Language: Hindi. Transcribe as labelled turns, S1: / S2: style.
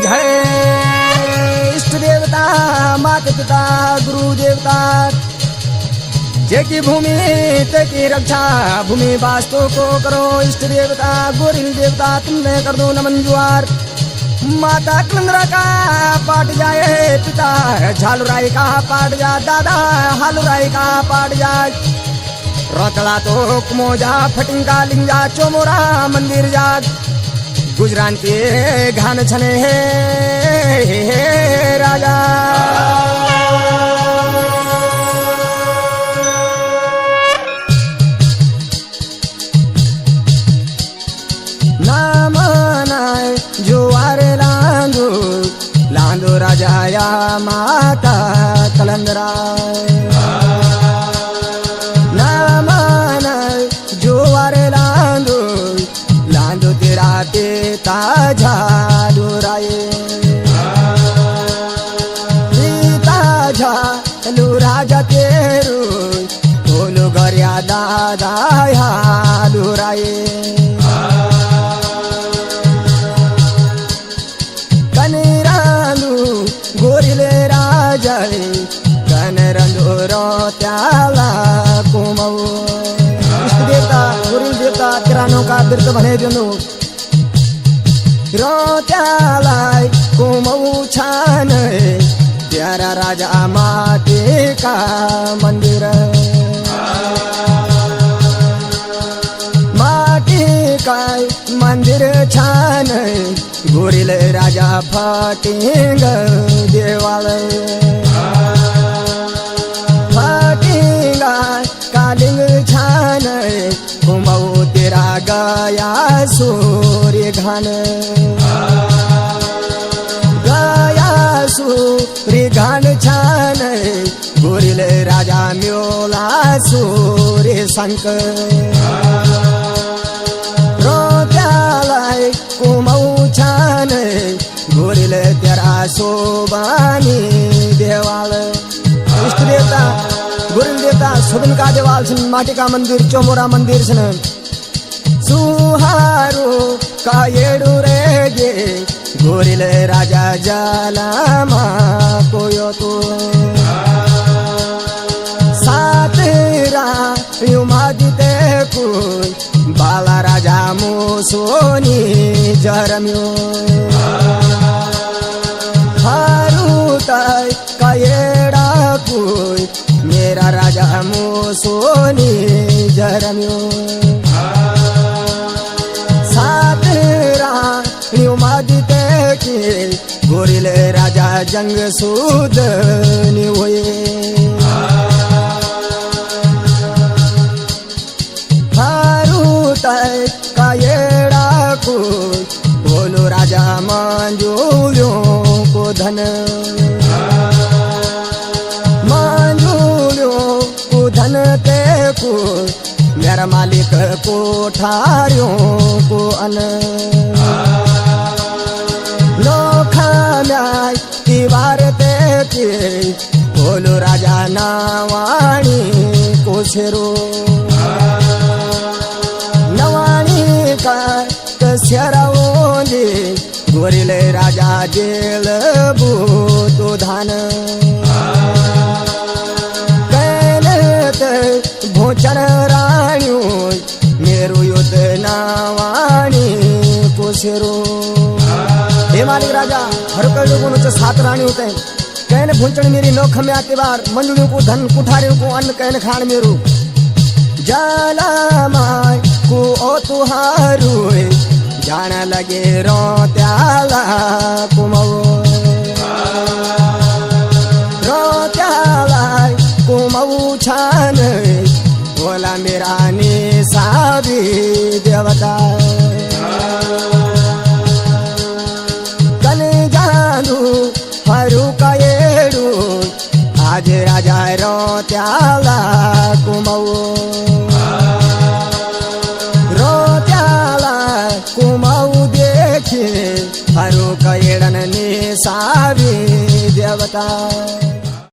S1: जय इष्ट देवता माता पिता गुरु देवता जेकी भूमि तेकी रक्षा भूमि वास्तु को करो इष्ट देवता गोरिल देवता तुमने कर दो नमन जुआर माता कलंदरा का पाट जाए पिता झालुराई का पाट जा दादा हालुराई का पाट जाए रोतला तो कुमोजा फटिंगा लिंगा चोमोरा मंदिर जा गुजरान के घान छने हे राजा नामनाय जुवारे लांदो राजाया माता कलंदरा नामनाय जुवारे लांदो तेरा पिता झालुराये पिता झालु राजा तेरू बोलो गरिया दादा हालुराये गोरिले राजा कनरंदो त्याला कुमऊ इष्ट देवता गोरिल देवता किरानों का बिरत भने दिनु त्याला कुमऊ छान प्यारा राजा माते का मंदिर माटी का मंदिर छान गोरिल राजा फाटिंग देवाल फाटिंगा कालिंग छान कुमऊ तेरा गया सूर्य घान गया सूर्य घान छान गोरिल राजा म्योला सूर्य शंक कुमऊ छान गोरिल तेरा शोभानी देवाल इष्ट देवता गोरिल देवता शोभन का देवाल सन माटी का मंदिर चोमोरा मंदिर सन सुहारो का येडू रेगे गोरिल राजा जलामा कोयो तो सातरा युमादिते कोई बाला राजा मुसोनी जरम्यो हारुताय कायेड़ा कोई मेरा राजा मुसोनी जरम्यो सातरा न्युमादिते के गोरिल राजा जंग सूदनी होए कायेड़ा को बोलो राजा मंजूलियों को धन मंजूलियों को धन ते को मेरा मालिक को ठारियों को अन नोखा न्याय दीवार ते के बोलो राजा नावाणी को शेरो शरावोंदे गोरिल राजा जेल बूतो धान कैनत भोचन राणियों मेरो युद्ध नावाणी कोशेरो हे मालिक राजा हर कल सात राणी होते हैं कैन भोचन मेरी नौख में आते बार मंजुलियों को धन कुठारियों को अन्न कैन खान मेरो जाला माय को ओ तुहारू जान लगे रो त्याला कुमऊ छान बोला मेरा निसाबी देवता कल जानू हरू का येडू आज राजा रो त्याला कुमऊ कुमऊ देखे हरो कयड़न ने सावी देवता